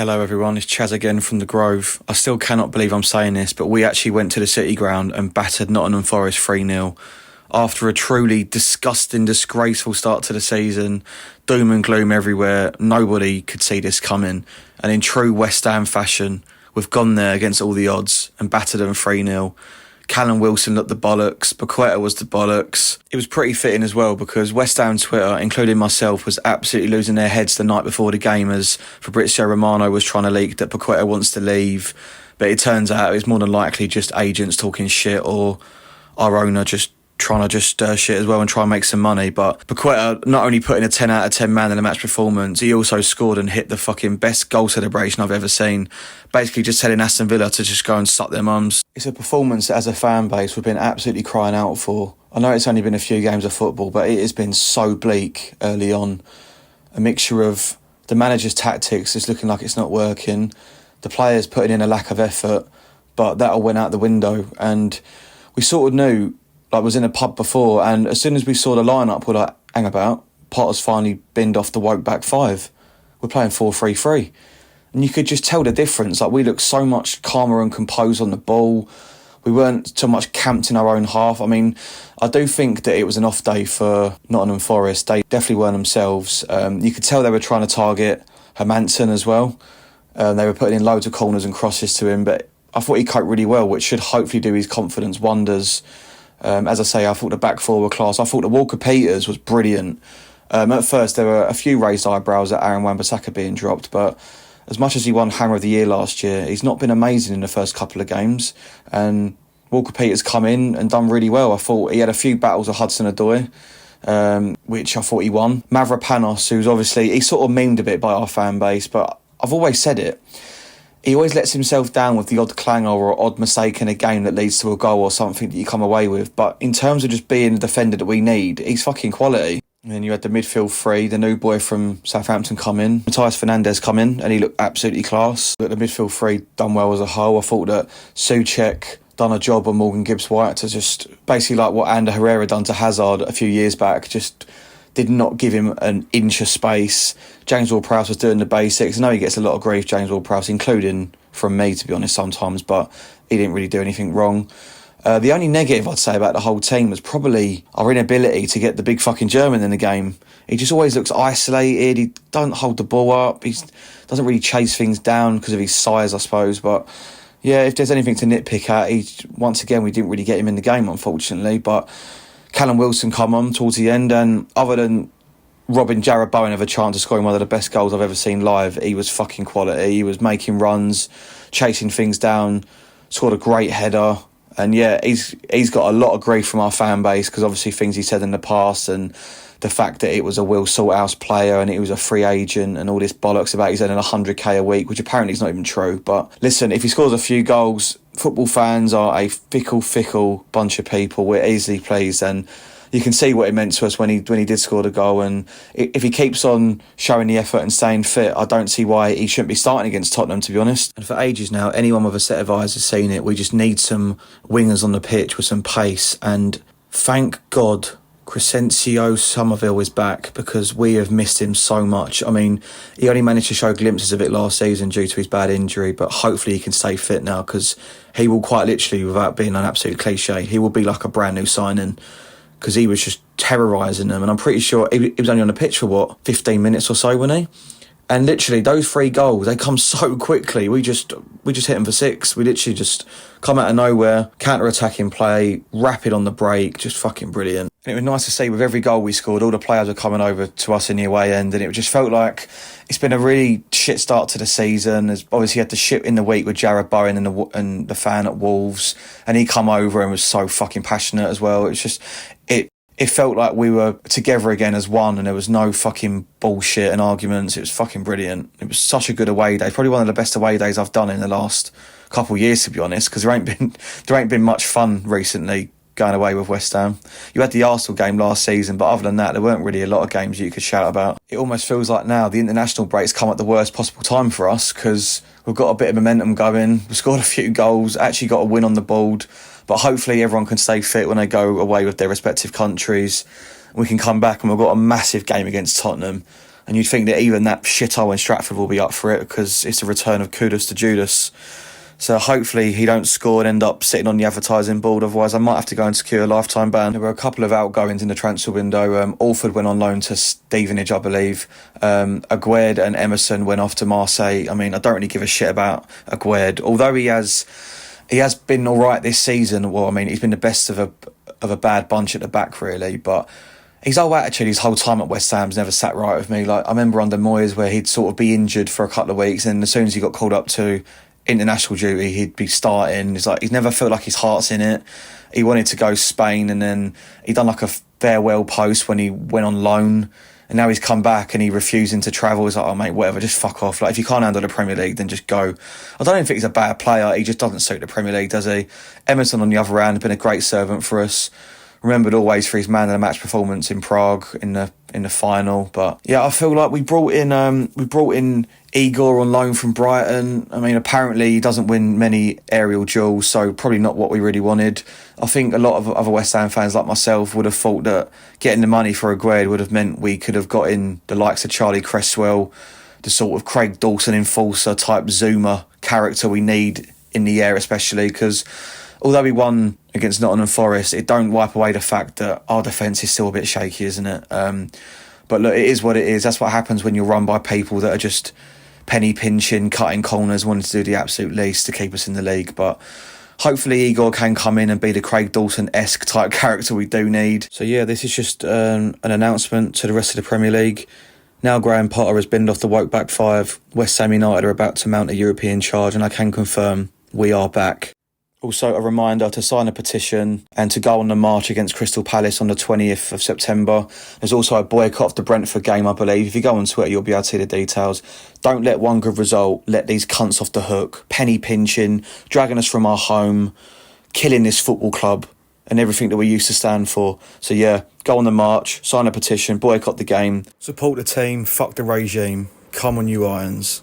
Hello everyone, it's Chaz again from the Grove. I still cannot believe I'm saying this, but we actually went to the City Ground and battered Nottingham Forest 3-0. After a truly disgusting, disgraceful start to the season, doom and gloom everywhere, nobody could see this coming. And in true West Ham fashion, we've gone there against all the odds and battered them 3-0. Callum Wilson looked the bollocks, Paqueta was the bollocks. It was pretty fitting as well because West Ham Twitter, including myself, was absolutely losing their heads the night before the game as Fabrizio Romano was trying to leak that Paqueta wants to leave. But it turns out it's more than likely just agents talking shit or our owner just trying to just stir shit as well and try and make some money. But Paqueta not only put in a 10 out of 10 man in the match performance, he also scored and hit the fucking best goal celebration I've ever seen. Basically just telling Aston Villa to just go and suck their mums. It's a performance that as a fan base we've been absolutely crying out for. I know it's only been a few games of football, but it has been so bleak early on. A mixture of the manager's tactics is looking like it's not working, the players putting in a lack of effort, but that all went out the window. And we sort of knew, like, was in a pub before, and as soon as we saw the lineup, we're like, hang about, Potter's finally binned off the woke back five. We're playing 4-3-3. And you could just tell the difference. Like, we looked so much calmer and composed on the ball. We weren't so much camped in our own half. I mean, I do think that it was an off day for Nottingham Forest. They definitely weren't themselves. You could tell they were trying to target Hermansen as well. They were putting in loads of corners and crosses to him, but I thought he coped really well, which should hopefully do his confidence wonders. As I say, I thought the back four were class. I thought the Walker Peters was brilliant. At first, there were a few raised eyebrows at Aaron Wan-Bissaka being dropped, but as much as he won Hammer of the Year last year, he's not been amazing in the first couple of games. And Walker Peters come in and done really well. I thought he had a few battles with Hudson-Odoi, which I thought he won. Mavropanos, who's obviously, he's sort of memed a bit by our fan base, but I've always said it. He always lets himself down with the odd clanger or odd mistake in a game that leads to a goal or something that you come away with. But in terms of just being the defender that we need, he's fucking quality. And then you had the midfield three, the new boy from Southampton come in, Matthias Fernandes come in, and he looked absolutely class. But the midfield three done well as a whole. I thought that Souček done a job on Morgan Gibbs-White to just basically like what Ander Herrera done to Hazard a few years back, just did not give him an inch of space. James Ward-Prowse was doing the basics. I know he gets a lot of grief, James Ward-Prowse, including from me, to be honest, sometimes, but he didn't really do anything wrong. The only negative I'd say about the whole team was probably our inability to get the big fucking German in the game. He just always looks isolated. He don't hold the ball up. He doesn't really chase things down because of his size, I suppose. But yeah, if there's anything to nitpick at, once again, we didn't really get him in the game, unfortunately. But Callum Wilson come on towards the end, and other than robbing Jarrod Bowen of a chance of scoring one of the best goals I've ever seen live, he was fucking quality. He was making runs, chasing things down, scored a great header. And yeah, he's got a lot of grief from our fan base because obviously things he said in the past and the fact that it was a Will Salthouse player and he was a free agent and all this bollocks about he's earning 100k a week, which apparently is not even true. But listen, if he scores a few goals, football fans are a fickle bunch of people. We're easily pleased, and you can see what it meant to us when he did score the goal. And if he keeps on showing the effort and staying fit, I don't see why he shouldn't be starting against Tottenham, to be honest. And for ages now, anyone with a set of eyes has seen it. We just need some wingers on the pitch with some pace. And thank God Crescencio Somerville is back, because we have missed him so much. I mean, he only managed to show glimpses of it last season due to his bad injury, but hopefully he can stay fit now, because he will quite literally, without being an absolute cliche, he will be like a brand new signing, because he was just terrorising them. And I'm pretty sure he was only on the pitch for 15 minutes or so, wasn't he? And literally those 3 goals, they come so quickly. We just hit them for 6. We literally just come out of nowhere, counter-attacking play, rapid on the break, just fucking brilliant. And it was nice to see with every goal we scored, all the players were coming over to us in the away end, and it just felt like it's been a really shit start to the season. There's obviously had the shit in the week with Jarrod Bowen and the fan at Wolves, and he come over and was so fucking passionate as well. It's just it felt like we were together again as one, and there was no fucking bullshit and arguments. It was fucking brilliant. It was such a good away day. Probably one of the best away days I've done in the last couple of years, to be honest, because there ain't been much fun recently going away with West Ham. You had the Arsenal game last season, but other than that, there weren't really a lot of games you could shout about. It almost feels like now the international break's come at the worst possible time for us, because we've got a bit of momentum going. We've scored a few goals, actually got a win on the board. But hopefully everyone can stay fit when they go away with their respective countries. We can come back and we've got a massive game against Tottenham. And you'd think that even that shithole in Stratford will be up for it because it's a return of Kudos to Judas. So hopefully he don't score and end up sitting on the advertising board. Otherwise, I might have to go and secure a lifetime ban. There were a couple of outgoings in the transfer window. Alford went on loan to Stevenage, I believe. Aguerd and Emerson went off to Marseille. I mean, I don't really give a shit about Aguerd. Although he has been all right this season. Well, I mean, he's been the best of a bad bunch at the back, really. But his whole attitude, his whole time at West Ham's never sat right with me. Like, I remember under Moyes where he'd sort of be injured for a couple of weeks, and as soon as he got called up to international duty, he'd be starting. It's like he's never felt like his heart's in it. He wanted to go Spain, and then he done like a farewell post when he went on loan, and now he's come back and he refusing to travel. He's like, oh mate, whatever, just fuck off. Like, if you can't handle the Premier League, then just go. I don't even think he's a bad player. He just doesn't suit the Premier League, does he? Emerson on the other hand has been a great servant for us. Remembered always for his man of the match performance in Prague in the final. But yeah, I feel like we brought in Igor on loan from Brighton. I mean, apparently he doesn't win many aerial duels, so probably not what we really wanted. I think a lot of other West Ham fans like myself would have thought that getting the money for Aguerd would have meant we could have got in the likes of Charlie Cresswell, the sort of Craig Dawson enforcer type zoomer character we need in the air, especially because although we won against Nottingham Forest, it don't wipe away the fact that our defence is still a bit shaky, isn't it? But look, it is what it is. That's what happens when you're run by people that are just penny pinching, cutting corners, wanting to do the absolute least to keep us in the league. But hopefully Igor can come in and be the Craig Dawson-esque type character we do need. So yeah, this is just an announcement to the rest of the Premier League. Now Graham Potter has binned off the woke back five. West Ham United are about to mount a European charge, and I can confirm we are back. Also, a reminder to sign a petition and to go on the march against Crystal Palace on the 20th of September. There's also a boycott of the Brentford game, I believe. If you go on Twitter, you'll be able to see the details. Don't let one good result let these cunts off the hook. Penny pinching, dragging us from our home, killing this football club and everything that we used to stand for. So yeah, go on the march, sign a petition, boycott the game. Support the team, fuck the regime. Come on, you Irons.